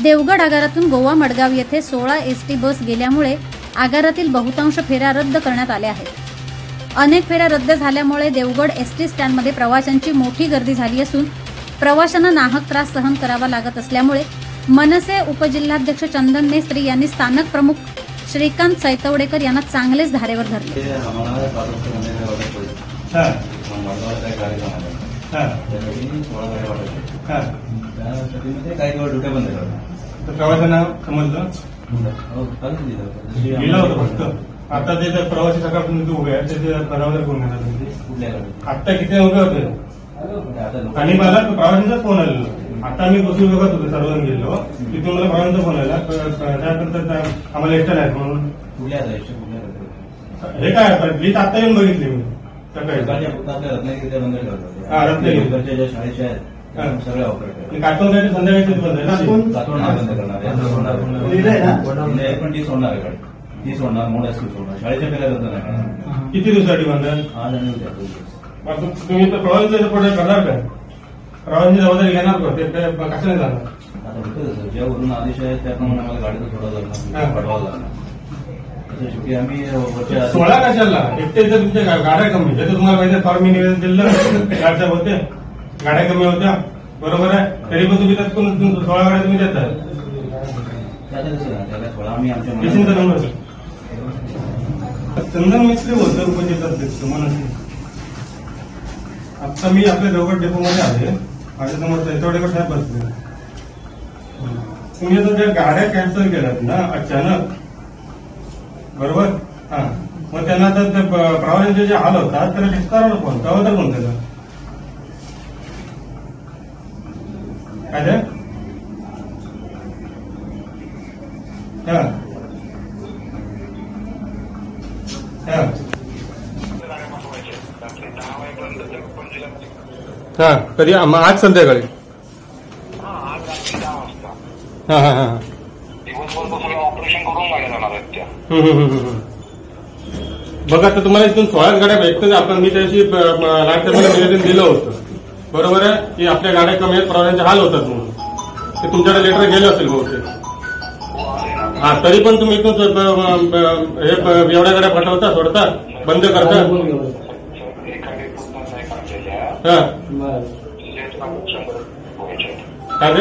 देवगड आगारातून गोवा मडगाव येथे 16 ST bus गेल्यामुळे आगारातील बहुतांश फेऱ्या रद्द करण्यात आल्या आहेत। अनेक फेऱ्या रद्द झाल्यामुळे देवगड एसटी स्टँडमध्ये प्रवाशांची मोठी गर्दी झाली असून प्रवाशांना नाहक त्रास सहन करावा लागत असल्यामुळे मनसे उपजिल्हाध्यक्ष चंदन मेस्त्री यांनी स्थानक प्रमुख श्रीकांत सैतवडेकर यांना चांगलेच धारेवर धरले। प्रवाशांना समजलं गेलं होतं फक्त आता ते प्रवासी सकाळपासून उभे आहेत त्याचे बरोबर करून घेतात। आता किती उभे होते आणि मला प्रवाशांचा फोन आलेला। आता मी बसून बघत होतो सर्वजण गेलो तिथून मला प्रवाशांचा फोन आला त्यानंतर आम्हाला एसट्या नाही म्हणून हे काय प्लीज आता येऊन बघितली मी सकाळी रत्नागिरी शाळेच्या आहेत सगळ्या ऑपरेटर काटून संध्याकाळी बंद आहे पण ती सोडणार आहे गाडी ती सोडणार मोठा स्कूल सोडणार शाळेच्या फेऱ्या रद्द नाही। किती दिवसासाठी बंद आहे आज आणि उद्या तुम्ही तर प्रवासाचं पुढे करणार काय प्रवासाची जबाबदारी घेणार का ते कसं नाही जाणार आता होतं ज्यावरून आदेश आहे त्याप्रमाणे आम्हाला गाडीचं थोडा पडवावं लागणार शेवटी आम्ही 16 कशाला एकटे जर तुमच्या गाड्या कमी जर तुम्हाला माहिती फॉर्म निवेदन दिलं गाड्या होते गाड्या कमी होत्या बरोबर आहे तरी पण तुम्ही त्यात 16 गाड्या तुम्ही देताय चंदन मिस्त्री बोलतो उपजिल्हाध्यक्ष मनसे। आता मी आपल्या देवगड डेपोमध्ये आले माझ्यासमोर सैतवडेकर साहेब बसले तुम्ही आता त्या गाड्या कॅन्सल केल्यात ना अचानक बरोबर हा मग त्यांना तर प्रवाशांचे जे हाल होतात त्याला विस्ताराला फोन त्याबद्दल कोण त्याला काय कधी आज संध्याकाळी बघा तर तुम्हाला इथून 16 गाड्या भेटतात आपण मी त्याशी लाटण्यामध्ये निवेदन दिलं होतं बरोबर आहे की आपल्या गाड्या कमी आहेत प्रवाशांचे हाल होतात म्हणून ते तुमच्याकडे लेटर गेलं असेल बहुतेक हा तरी पण तुम्ही इथून हे एवढ्या गाड्या पाठवता सोडता बंद करता काय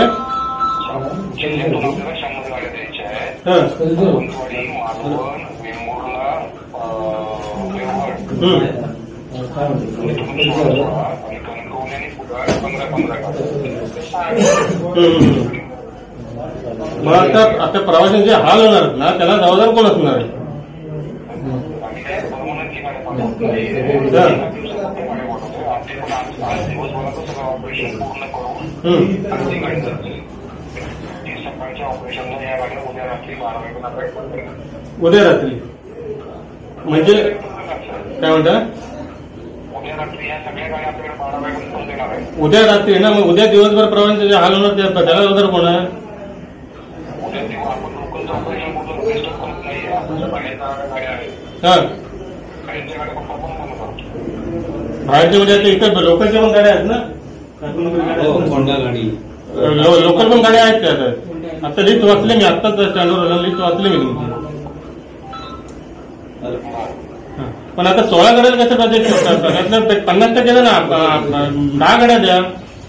मग आता प्रवाशांचे हाल होणार ना त्याला जबाबदार कोण असणार आहे उद्या रात्री म्हणजे काय म्हणता उद्या रात्री ना मग उद्या दिवसभर प्रवाशांचे जे हाल होणार त्याला जबाबदार कोण आहे बाहेरच्या म्हणजे आता इतर लोकलच्या पण गाड्या आहेत ना लोकल पण गाड्या आहेत त्या आता लिस्ट वाचले मी आत्ताच स्टँडवर लिस्ट वाचले मी तुमची पण आता 16 गाड्या कसं पाहिजे 50% ना 10 गाड्या द्या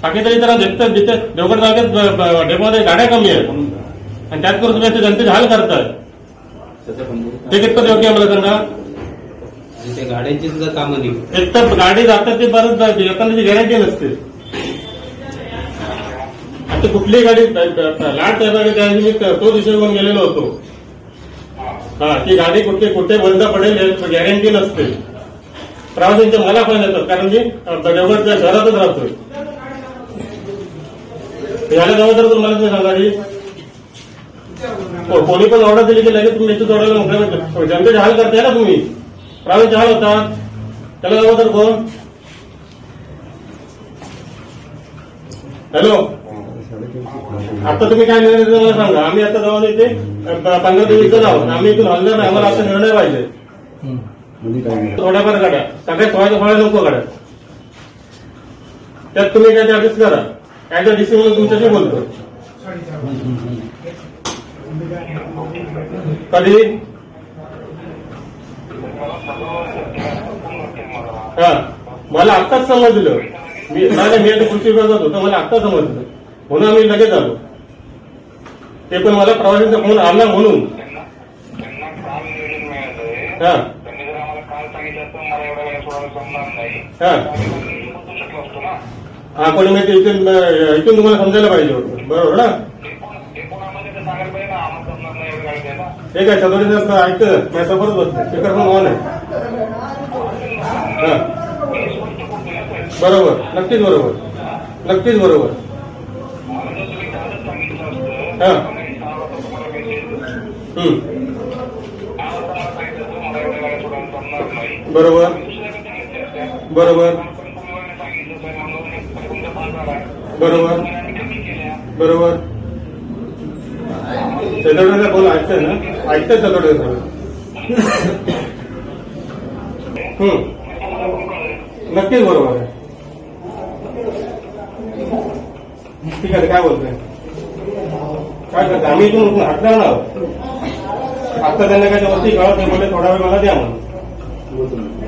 बाकी तरी जरा जिथे देवगड तालुक्यात डेपोमध्ये गाड्या कमी आहेत आणि त्यात करून तुम्ही जनतेचे हाल करताय ते कितपत योग्य आहे मला सांगा गाड्यांची सुद्धा कामं नाही एक तर गाडी जातात ते परत जाते एखाद्याची गॅरंटी नसते आता कुठलीही गाडी लाट त्यावेळी मी तो दिशेवर गेलेलो होतो हा ती गाडी कुठे बंद पडेल गॅरंटी नसते प्रवाशांचे मला पण येतात कारण की देवगड त्या शहरातच राहतोय याला जबाबदार तुम्हाला नाही सांगा कोणी पण ऑर्डर दिली की लगेच तुम्ही याची जोडायला मोकळ्या जनतेचे हाल करताय ना तुम्ही प्रवाशांचे हाल होतात त्याला जबाबदार कोण हॅलो आता तुम्ही काय निर्णय मला सांगा आम्ही आता जाऊन इथे 15 दिवस आहोत आम्ही इथून हलणार नाही आम्हाला असा निर्णय पाहिजे थोड्याफार गाड्या सगळ्या थोड्या नको गाड्या त्यात तुम्ही काय ऍडजस्ट करा काय त्या डीसी म्हणून तुमच्याशी बोलतो कधी? हा, मला आत्ताच समजलं. मी आता कृषी विभागात होतो, मला आत्ता समजलं, म्हणून आम्ही लगेच आलो. ते पण मला प्रवाशांचा फोन आला म्हणून. हा हा, पण मी इथून तुम्हाला समजायला पाहिजे होतं, बरोबर ना? ठीक आहे, सदोडीचं ऐकतं, मी समोरच बसतो, स्पीकर पण ऑन आहे. हा, बरोबर, नक्कीच बरोबर, नक्कीच बरोबर. हा, बरोबर बरोबर बरोबर बरोबर. सदोडीचा फोन ऐकतंय ना? ऐकतंय सदोडीचा. नक्कीच बरोबर आहे. ठीक आहे, काय बोलतोय? काय करते? आम्ही इथून हटणार आहोत. आता त्यांना काय वरती कळत नाही, बोलले थोडा वेळ मला द्या म्हणून.